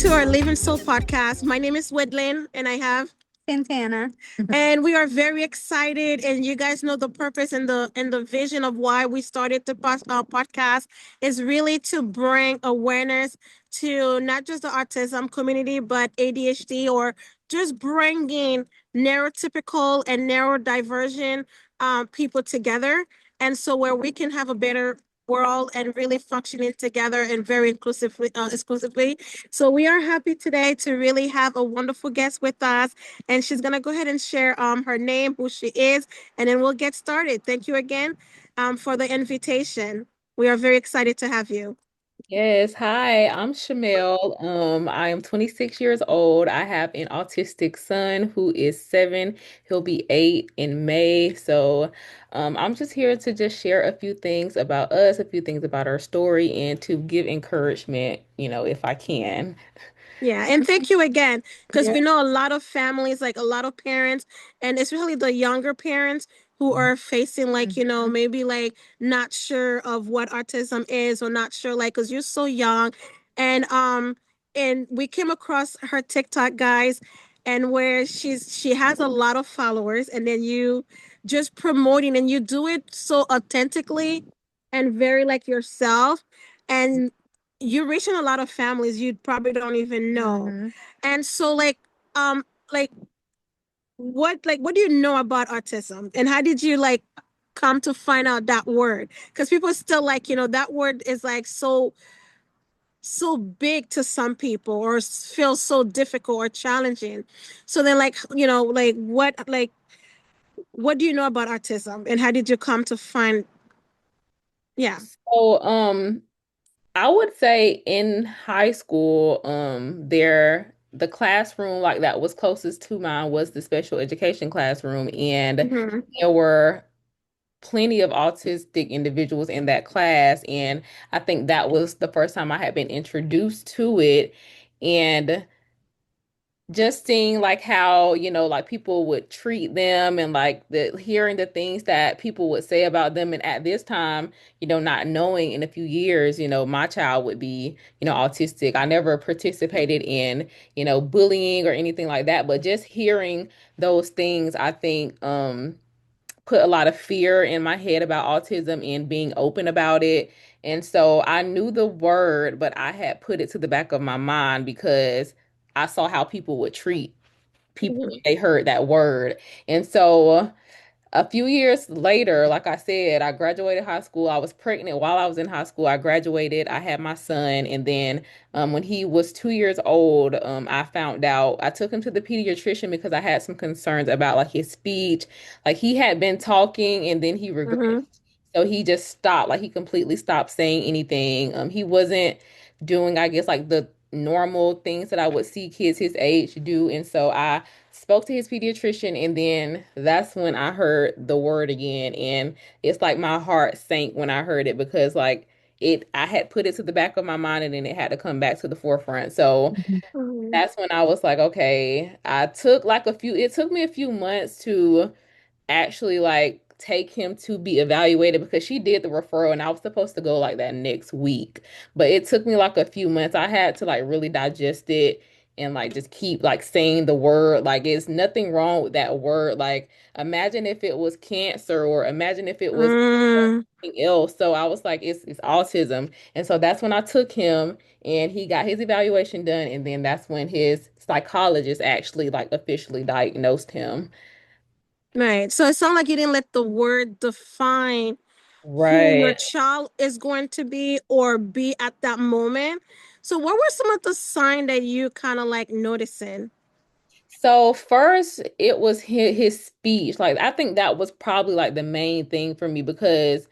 to our Living Soul podcast. My name is Wedlin, and I have Santana. and we are very excited. And you guys know the purpose and the vision of why we started the podcast is really to bring awareness to not just the autism community, but ADHD, or just bringing neurotypical and neurodivergent people together. And so where we can have a better world and really functioning together and very exclusively. So we are happy today to really have a wonderful guest with us, and she's gonna go ahead and share her name, who she is, and then we'll get started. Thank you again for the invitation. We are very excited to have you. Yes, hi, I'm Shamel. I am 26 years old. I have an autistic son who is 7. He'll be 8 in May. So, I'm just here to just share a few things about us, a few things about our story, and to give encouragement, if I can. Yeah, and thank you again, because Yeah. we know a lot of families, like a lot of parents, and especially the younger parents who are facing, like, maybe like not sure of what autism is, or not sure, like, because you're so young. And we came across her TikTok, guys, and where she has a lot of followers, and then you just promoting, and you do it so authentically and very like yourself. And you're reaching a lot of families you probably don't even know. And so um like what do you know about autism, and how did you like come to find out that word? Because people still like, that word is like so big to some people, or feels so difficult or challenging. So then, like, what do you know about autism, and how did you come to find? Yeah. So, I would say in high school, the classroom like that was closest to mine was the special education classroom, and Hmm. there were plenty of autistic individuals in that class, and I think that was the first time I had been introduced to it, and just seeing like how, like people would treat them and like hearing the things that people would say about them. And at this time, not knowing in a few years, my child would be, autistic. I never participated in, bullying or anything like that, but just hearing those things, I think, put a lot of fear in my head about autism and being open about it. And so I knew the word, but I had put it to the back of my mind because I saw how people would treat people when they heard that word. And so a few years later, like I said, I graduated high school. I was pregnant while I was in high school. I graduated, I had my son, and then when he was 2 years old, I found out. I took him to the pediatrician because I had some concerns about like his speech. Like he had been talking and then he Hmm. regressed. So he just stopped, like he completely stopped saying anything. He wasn't doing, I guess, like the normal things that I would see kids his age do. And so I spoke to his pediatrician, and then that's when I heard the word again. And it's like my heart sank when I heard it because like I had put it to the back of my mind and then it had to come back to the forefront. So Hmm. that's when I was like, okay, it took me a few months to actually like take him to be evaluated because she did the referral and I was supposed to go like that next week. But it took me like a few months. I had to like really digest it and like just keep like saying the word. Like it's nothing wrong with that word. Like imagine if it was cancer or imagine if it was Mm. something else. So I was like, it's autism. And so that's when I took him and he got his evaluation done. And then that's when his psychologist actually like officially diagnosed him. Right. So it sounds like you didn't let the word define who your Right. child is going to be or be at that moment. So what were some of the signs that you kind of like noticing? So first, it was his speech. Like I think that was probably like the main thing for me because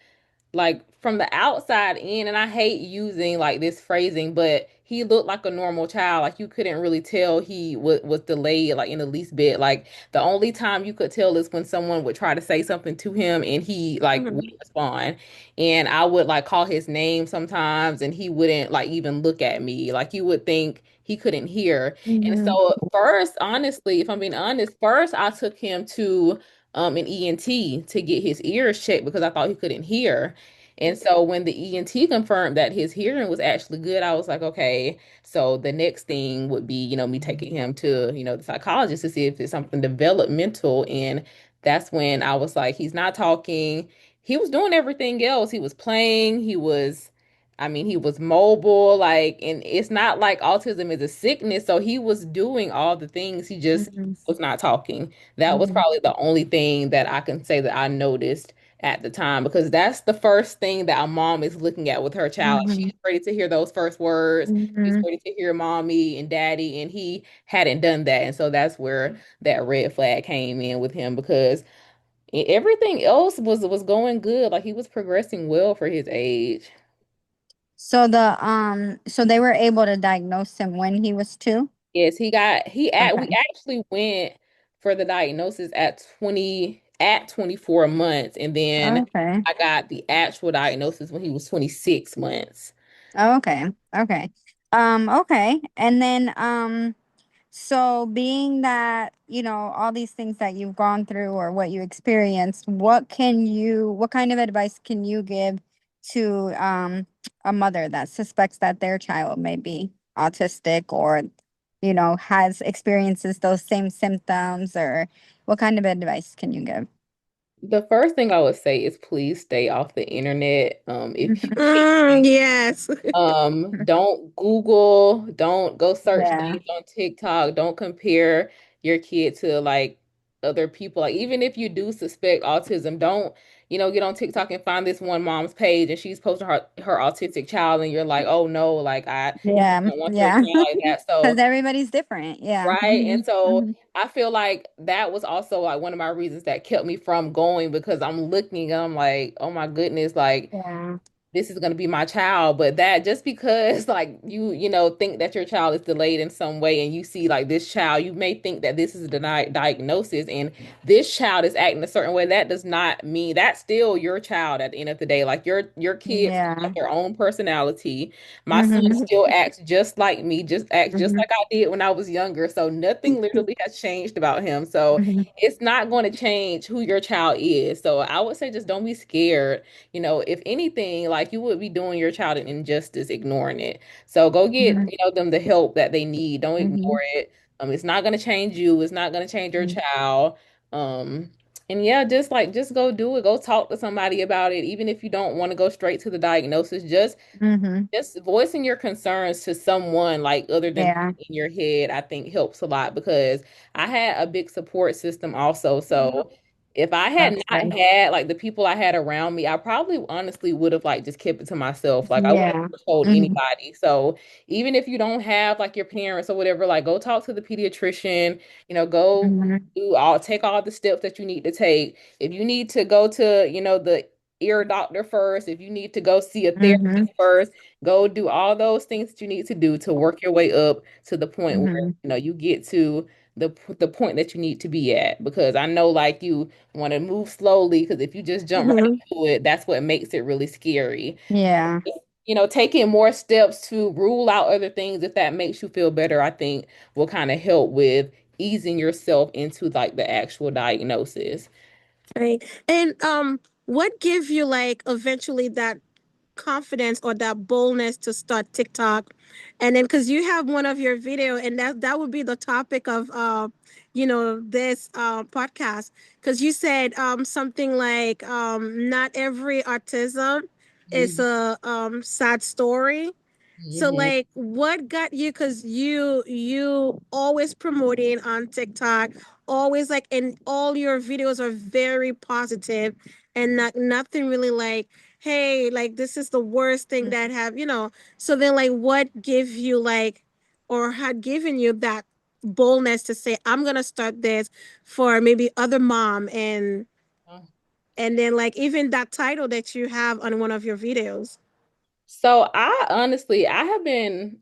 like from the outside in, and I hate using like this phrasing, but he looked like a normal child. Like you couldn't really tell he was delayed like in the least bit. Like the only time you could tell is when someone would try to say something to him and he like Mhm. wouldn't respond. And I would like call his name sometimes and he wouldn't like even look at me. Like you would think he couldn't hear. And Mhm. so first, honestly, if I'm being honest, first I took him to an ENT to get his ears checked because I thought he couldn't hear. And so when the ENT confirmed that his hearing was actually good, I was like, okay, so the next thing would be, me taking him to, the psychologist to see if it's something developmental. And that's when I was like, he's not talking. He was doing everything else. He was playing. He was mobile, like, and it's not like autism is a sickness. So he was doing all the things. He just Mhm. was not talking. That was Mhm. probably the only thing that I can say that I noticed at the time, because that's the first thing that a mom is looking at with her child. Mhm. She's ready to hear those first words. She's Mhm. ready to hear mommy and daddy, and he hadn't done that. And so that's where that red flag came in with him, because everything else was going good. Like he was progressing well for his age. So they were able to diagnose him when he was 2? Yes, we Okay. actually went for the diagnosis at 24 months, and then Okay. I got the actual diagnosis when he was 26 months. Okay. Okay. Okay. And then so being that, all these things that you've gone through or what you experienced, what kind of advice can you give to a mother that suspects that their child may be autistic or, has experiences those same symptoms, or what kind of advice can you give? The first thing I would say is please stay off the internet. If you Yes. don't Google, don't go search Yeah. things on TikTok, don't compare your kid to like other people. Like even if you do suspect autism, don't, get on TikTok and find this one mom's page and she's posting her autistic child and you're like, oh no, like I Yeah. don't want your Yeah. child like that. Because So everybody's different. Yeah. right. And so I feel like that was also like one of my reasons that kept me from going, because I'm looking and I'm like, oh my goodness, like Yeah. this is going to be my child. But that just because like think that your child is delayed in some way, and you see like this child, you may think that this is a denied diagnosis and this child is acting a certain way. That does not mean that's still your child at the end of the day. Like your kids have Yeah. their own personality. My son Hmm. still acts just like me, just acts just Hmm. like I did when I was younger. So nothing literally has changed about him. So Hmm. it's not going to change who your child is. So I would say just don't be scared. If anything, like you would be doing your child an injustice ignoring it. So go get, Hmm. them the help that they need. Don't Hmm. ignore it. It's not going to change you. It's not going to change your child. Um, and yeah, just go do it. Go talk to somebody about it. Even if you don't want to go straight to the diagnosis, Hmm. just voicing your concerns to someone like other than Yeah. in your head, I think helps a lot, because I had a big support system also. So if I had That's not good. had like the people I had around me, I probably honestly would have like just kept it to myself. Like I wouldn't Yeah. have told Hmm. anybody. So even if you don't have like your parents or whatever, like go talk to the pediatrician, go Hmm. take all the steps that you need to take. If you need to go to, the ear doctor first, if you need to go see a Hmm. therapist first, go do all those things that you need to do to work your way up to the point where, Hmm. you get to the point that you need to be at. Because I know like you want to move slowly, because if you just jump right Mhm. into it, that's what makes it really scary. Yeah. Taking more steps to rule out other things, if that makes you feel better, I think will kind of help with easing yourself into like the actual diagnosis. Right. And what give you like eventually that confidence or that boldness to start TikTok? And then because you have one of your video, and that would be the topic of this podcast. Because you said something like not every autism is a sad story. So Mhm. like what got you, because you always promoting on TikTok, always like, and all your videos are very positive and nothing really like, hey, like this is the worst thing that so then like what give you like, or had given you that boldness to say I'm gonna start this for maybe other mom, and then like even that title that you have on one of your videos. So I have been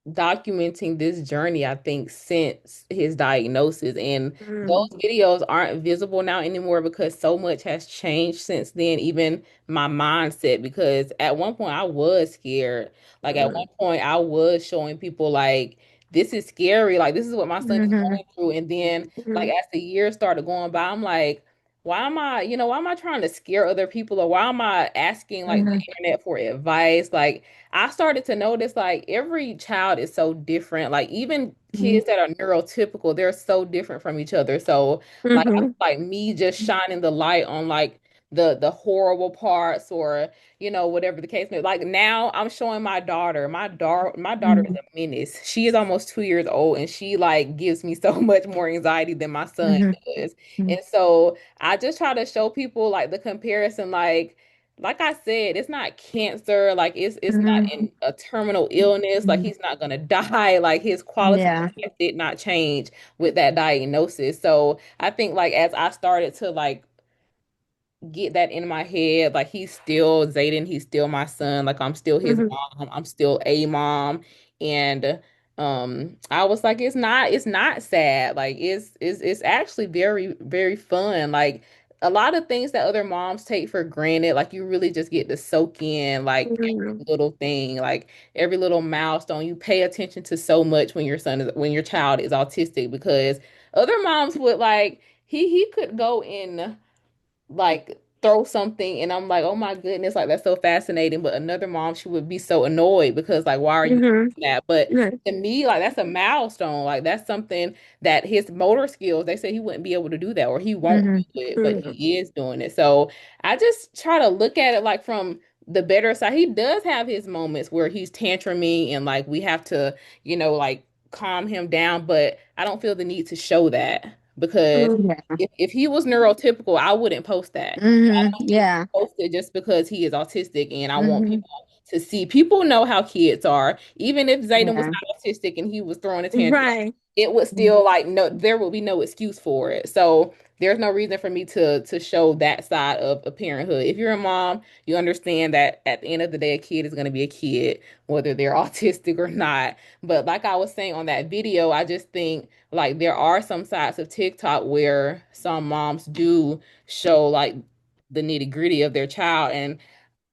documenting this journey, I think, since his diagnosis. And those Mm, videos aren't visible now anymore because so much has changed since then, even my mindset. Because at one point I was scared. Like at one mm, point I was showing people like this is scary, like this is what my son is Hmm. going through. And then like mm, as the years started going by, I'm like, why am I trying to scare other people, or why am I asking like the Mhm. internet for advice? Like I started to notice like every child is so different. Like even Mhm. kids that are neurotypical, they're so different from each other. So like I feel Mm-hmm. like me just shining the light on like the horrible parts, or whatever the case may be. Like now I'm showing my daughter is Mhm. a menace. She is almost 2 years old, and she like gives me so much more anxiety than my son Mhm. does. Mhm. And so I just try to show people like the comparison, like I said, it's not cancer, like it's not Mhm. in a terminal illness, like Mhm. he's not gonna die, like his quality Yeah. of life did not change with that diagnosis. So I think like as I started to like get that in my head. Like he's still Zayden, he's still my son. Like I'm still his Mm-hmm. mom. I'm still a mom. And I was like, it's not sad. Like it's actually very, very fun. Like a lot of things that other moms take for granted, like you really just get to soak in like Mm-hmm. every little thing, like every little milestone. You pay attention to so much when your child is autistic, because other moms would like he could go in like throw something, and I'm like, oh my goodness, like that's so fascinating. But another mom, she would be so annoyed because like, why are you Mm-hmm. doing that? But Right. to me, like that's a milestone. Like that's something that his motor skills, they say he wouldn't be able to do that, or he won't Mhm. do it, but Mm-hmm. he is doing it. So I just try to look at it like from the better side. He does have his moments where he's tantruming, and like we have to, like calm him down, but I don't feel the need to show that, because Yeah. if he was neurotypical, I wouldn't post that. Mhm. I just Yeah. post it just because he is autistic, and I want Mhm. people to see. People know how kids are. Even if Zayden was Yeah. not autistic and he was throwing a tantrum, Right. it would Mhm. still like no, there would be no excuse for it. So there's no reason for me to show that side of parenthood. If you're a mom, you understand that at the end of the day, a kid is going to be a kid, whether they're autistic or not. But like I was saying on that video, I just think like there are some sides of TikTok where some moms do show like the nitty gritty of their child, and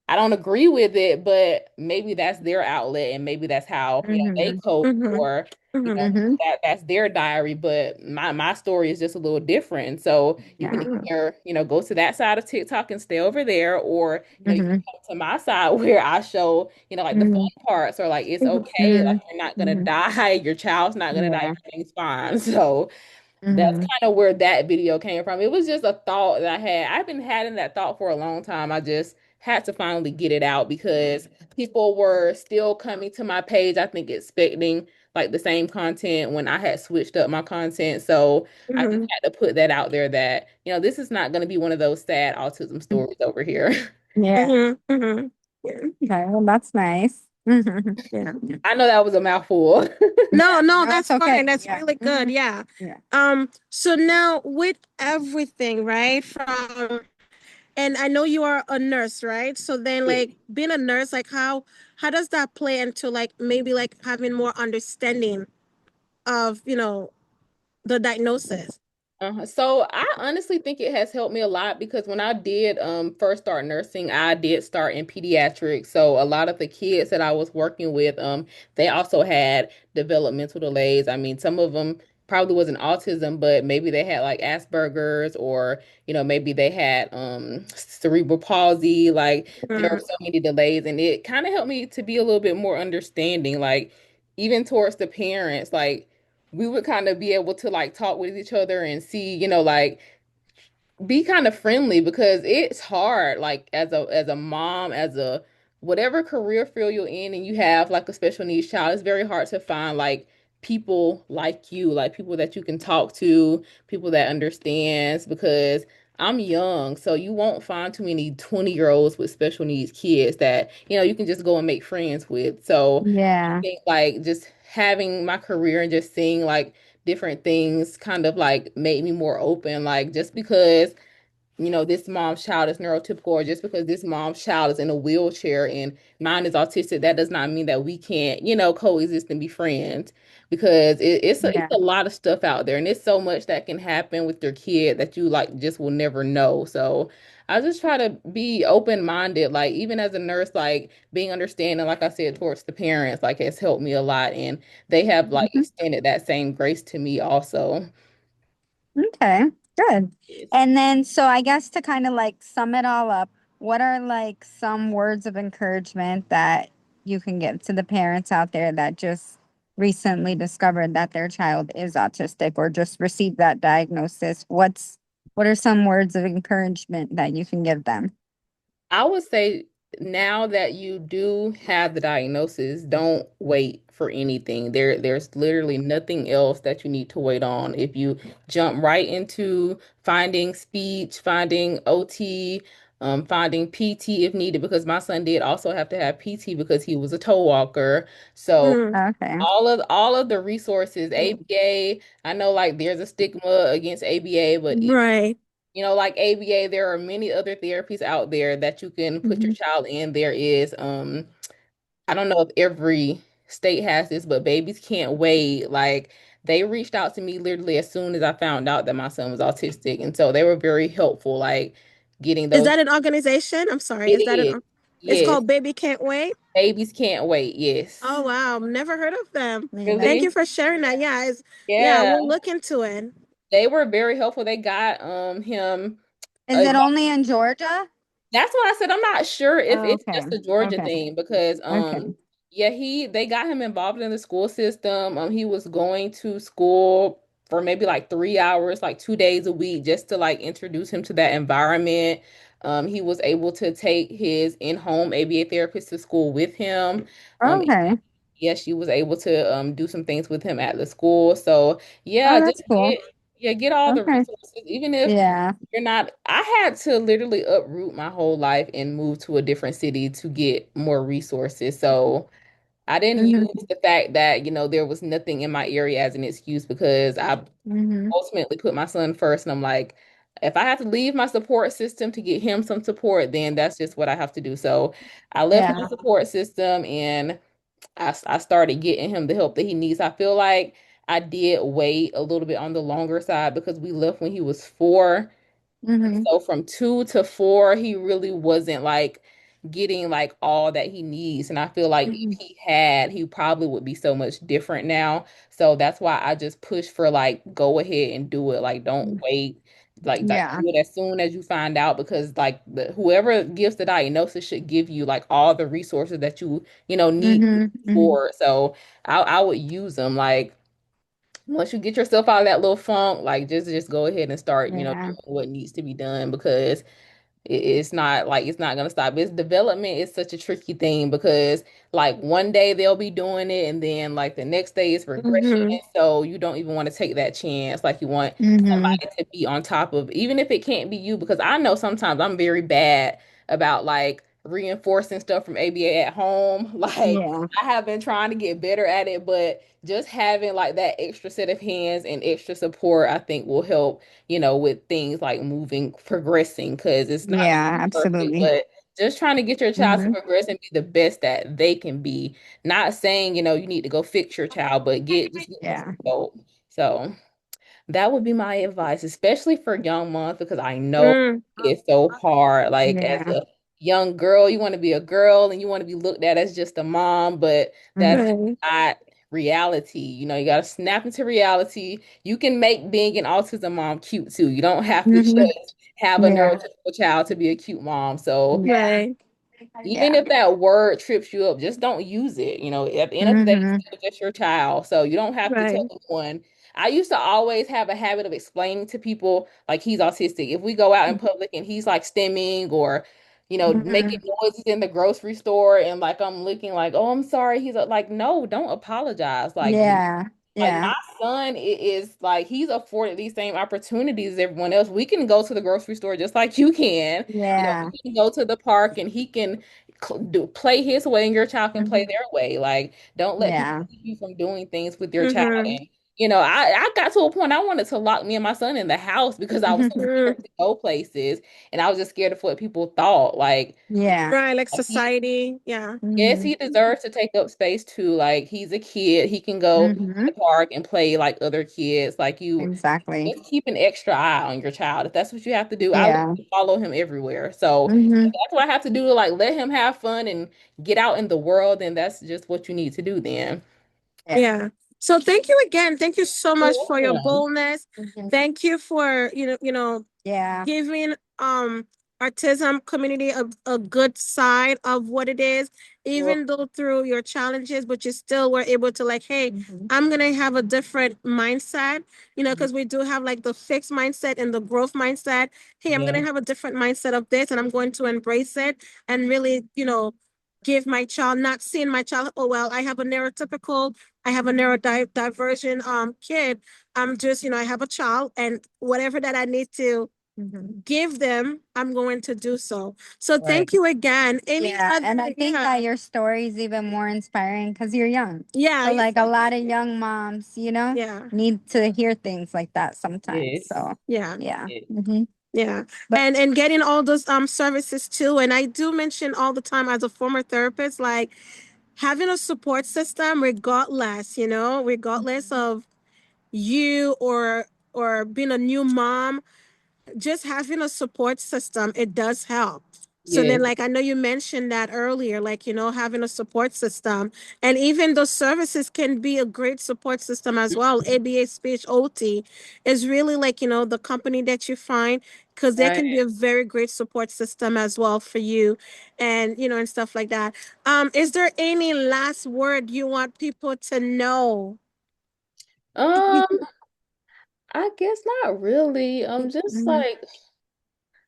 I don't agree with it, but maybe that's their outlet, and maybe that's how they Mhm. cope, Mm-hmm. or Mm-hmm. Mhm. that's their diary. But my story is just a little different. So you can Yeah. either go to that side of TikTok and stay over there, or you can Mhm. come to my side where I show like the fun Mhm. parts, or like it's Mm-hmm. okay, like Mhm. you're not gonna Mhm. die, your child's not gonna die, Yeah. everything's fine. So that's Mhm. kind of where that video came from. It was just a thought that I had. I've been having that thought for a long time. I just had to finally get it out because people were still coming to my page, I think, expecting like the same content when I had switched up my content. So I just Mm-hmm. had to put that out there that, this is not going to be one of those sad autism stories over here. Yeah. Mm-hmm. Mm-hmm. Yeah. Okay. Well, that's nice. Mhm. Yeah. I know that was a mouthful. No, Yeah. no, No, that's it's okay. fine. That's Yeah. really good. Mhm. Yeah. Yeah. So now with everything, right? And I know you are a nurse, right? So then like being a nurse, like how does that play into like maybe like having more understanding of, the diagnosis? So I honestly think it has helped me a lot, because when I did first start nursing, I did start in pediatrics. So a lot of the kids that I was working with, they also had developmental delays. I mean, some of them probably wasn't autism, but maybe they had like Asperger's, or maybe they had cerebral palsy. Like there are Mm-hmm. so many delays, and it kind of helped me to be a little bit more understanding, like even towards the parents, like we would kind of be able to like talk with each other and see, like be kind of friendly, because it's hard like as a mom, as a whatever career field you're in, and you have like a special needs child, it's very hard to find like people like you, like people that you can talk to, people that understands, because I'm young, so you won't find too many 20-year-olds with special needs kids that you can just go and make friends with. So I Yeah. think like just having my career and just seeing like different things kind of like made me more open. Like just because this mom's child is neurotypical, or just because this mom's child is in a wheelchair and mine is autistic, that does not mean that we can't, coexist and be friends. Because it's Yeah. a lot of stuff out there, and it's so much that can happen with your kid that you like just will never know. So I just try to be open-minded, like even as a nurse, like being understanding, like I said, towards the parents, like has helped me a lot, and they have like Mhm. extended that same grace to me also. Okay. Good. Yes. And then, so I guess to kind of like sum it all up, what are like some words of encouragement that you can give to the parents out there that just recently discovered that their child is autistic or just received that diagnosis? What are some words of encouragement that you can give them? I would say now that you do have the diagnosis, don't wait for anything. There's literally nothing else that you need to wait on. If you jump right into finding speech, finding OT, finding PT if needed, because my son did also have to have PT because he was a toe walker. So Mm, Okay. all of the resources, ABA, I know like there's a stigma against ABA, but right. like ABA, there are many other therapies out there that you can put your Hmm. child in. There is, I don't know if every state has this, but Babies Can't Wait. Like they reached out to me literally as soon as I found out that my son was autistic, and so they were very helpful, like getting Is those. that an organization? I'm sorry. It Is that is, it's yes. called Baby Can't Wait? Babies Can't Wait, yes. Oh wow, never heard of them. Neither. Thank you Really? for sharing that. Yeah, yeah, Yeah, we'll look into it. they were very helpful. They got him. Is it only in Georgia? That's what I said. I'm not sure if Oh, it's okay. just a Georgia Okay. thing because Okay. yeah, they got him involved in the school system. He was going to school for maybe like 3 hours, like 2 days a week, just to like introduce him to that environment. He was able to take his in-home ABA therapist to school with him. Um Okay. yeah, she was able to do some things with him at the school. So Oh, yeah, just that's cool. get all the Okay. resources, even if Yeah. you're not. I had to literally uproot my whole life and move to a different city to get more resources. So I didn't use Hmm. the fact that, there was nothing in my area as an excuse because I Hmm. ultimately put my son first. And I'm like, if I have to leave my support system to get him some support, then that's just what I have to do. So I left my Yeah. support system and I started getting him the help that he needs. I feel like I did wait a little bit on the longer side because we left when he was 4. Hmm. So from 2 to 4, he really wasn't like getting like all that he needs. And I feel like if Hmm. he had, he probably would be so much different now. So that's why I just push for like go ahead and do it. Like don't wait. Like Yeah. do it as soon as you find out because like whoever gives the diagnosis should give you like all the resources that you need Hmm. Hmm. for. So I would use them like once you get yourself out of that little funk, like just go ahead and start, Yeah. doing what needs to be done because it's not like it's not gonna stop. Its development is such a tricky thing because like one day they'll be doing it and then like the next day is regression. Hmm. So you don't even want to take that chance. Like you want Hmm. somebody to be on top of even if it can't be you, because I know sometimes I'm very bad about like reinforcing stuff from ABA at home. Like Yeah. I have been trying to get better at it, but just having like that extra set of hands and extra support, I think will help with things like moving, progressing, because it's not gonna Yeah. be perfect, Absolutely. but just trying to get your child to Hmm. progress and be the best that they can be. Not saying, you need to go fix your child, but just get them some Yeah. help. So that would be my advice, especially for young moms, because I know Mm, it's so hard. Like as Yeah. a young girl, you want to be a girl and you want to be looked at as just a mom, but that's Hmm. just right. not reality. You got to snap into reality. You can make being an autism mom cute too. You don't have to Hmm. just have a Yeah. neurotypical child to be a cute mom. So Yeah. Right. even Yeah. if that word trips you up, just don't use it. At the end of the day, it's Hmm. still just your child. So you don't have to tell Right. anyone. I used to always have a habit of explaining to people like he's autistic. If we go out in public and he's like stimming or, making Hmm. noises in the grocery store and like I'm looking like, oh, I'm sorry. He's like, no, don't apologize. Yeah. Like Yeah. my son is like he's afforded these same opportunities as everyone else. We can go to the grocery store just like you can. Yeah. We can go to the park and he can play his way and your child can play Hmm. their way. Like don't let people Yeah. keep you from doing things with your child. Hmm. And I got to a point I wanted to lock me and my son in the house because I was so Mm, scared to go places and I was just scared of what people thought. Yeah. right. Like He society. Yeah. Yes, Hmm. he deserves to take up space too. Like he's a kid. He can go to Hmm. the park and play like other kids. Like you Exactly. just keep an extra eye on your child. If that's what you have to do, I Yeah. literally follow him everywhere. So if Hmm. that's what I have to do to like let him have fun and get out in the world, then that's just what you need to do then. Yeah. Yeah. So thank you again. Thank you so You're much for your welcome. boldness. Mhm. Thank you for Yeah. giving autism community a good side of what it is, Well, even though through your challenges, but you still were able to like, hey, Mhm. I'm gonna have a different mindset, mhm. because we do have like the fixed mindset and the growth mindset. Hey, I'm Yeah, gonna have a different mindset of this and I'm going to embrace it and really, give my child, not seeing my child, oh well, I have a neurodivergent kid. I'm just, I have a child and whatever that I need to Mhm. give them, I'm going to do so. So right. thank you again. Any Yeah, other, and I think yeah, that your story is even more inspiring because you're young. yeah, So, like a lot of young moms, yeah, need to hear things like that sometimes. Yes. So, yeah. yeah. Yes. Yeah. But And getting all those services too. And I do mention all the time as a former therapist, like having a support system regardless, regardless of you or being a new mom, just having a support system, it does help. So then, Yes. like, I know you mentioned that earlier, like, having a support system. And even those services can be a great support system as well. ABA Speech OT is really like, the company that you find, because there Right. can be a very great support system as well for you and, and stuff like that. Is there any last word you want people to know? Um, I guess not really. Just Mhm. like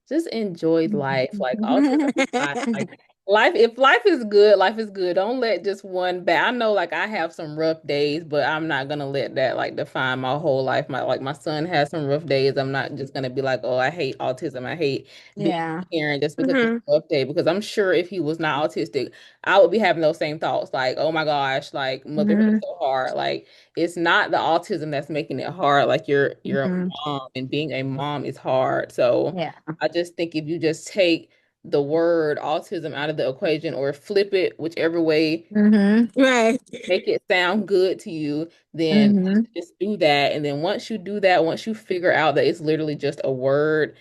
just enjoy life. Like autism is not like life. If life is good, life is good. Don't let just one bad. I know like I have some rough days, but I'm not gonna let that like define my whole life. My son has some rough days. I'm not just gonna be like, oh, I hate autism. I hate being Yeah. a parent just because it's Hmm. a rough day. Because I'm sure if he was not autistic, I would be having those same thoughts. Like, oh my gosh, like motherhood is Mhm. so hard. Like it's not the autism that's making it hard. Like you're a Mhm. mom and being a mom is hard. So Yeah. I just think if you just take the word autism out of the equation or flip it whichever way, Mhm. Right. make it sound good to you, then Mhm. just do that. And then once you do that, once you figure out that it's literally just a word,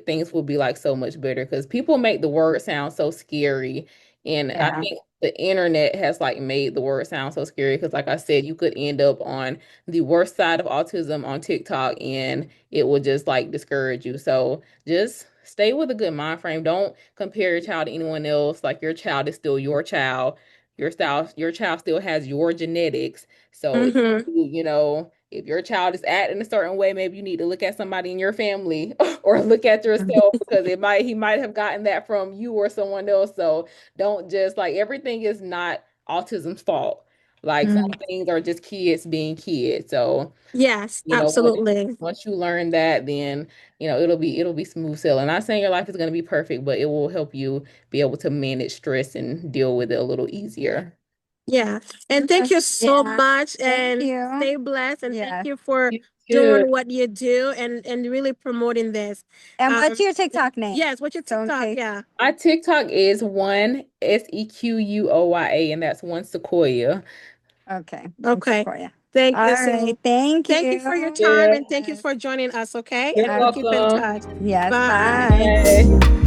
things will be like so much better because people make the word sound so scary. And I Yeah. think the internet has like made the word sound so scary because, like I said, you could end up on the worst side of autism on TikTok and it will just like discourage you. So just stay with a good mind frame. Don't compare your child to anyone else. Like your child is still your child, your child still has your genetics. So if Hmm. if your child is acting a certain way, maybe you need to look at somebody in your family or look at yourself because he might have gotten that from you or someone else. So don't just like everything is not autism's fault. Like some Mhm. things are just kids being kids. So, Yes, you know, once absolutely. once you learn that, then it'll be smooth sailing. Not saying your life is going to be perfect, but it will help you be able to manage stress and deal with it a little easier. Yeah. And thank Okay. you so Yeah. much Thank and you. stay blessed and thank Yeah. you for You too. doing what you do and really promoting this. And what's Um your TikTok name? yes, what's your So in TikTok? case. Yeah. My TikTok is one Sequoia, and that's one Sequoia. Okay. One Okay. Sequoia. Thank All you. right. So Thank thank you for your you. time Yeah, and thank you Yes. for joining us, okay? you're And we'll keep in welcome. touch. Yes. Bye. Bye. Bye.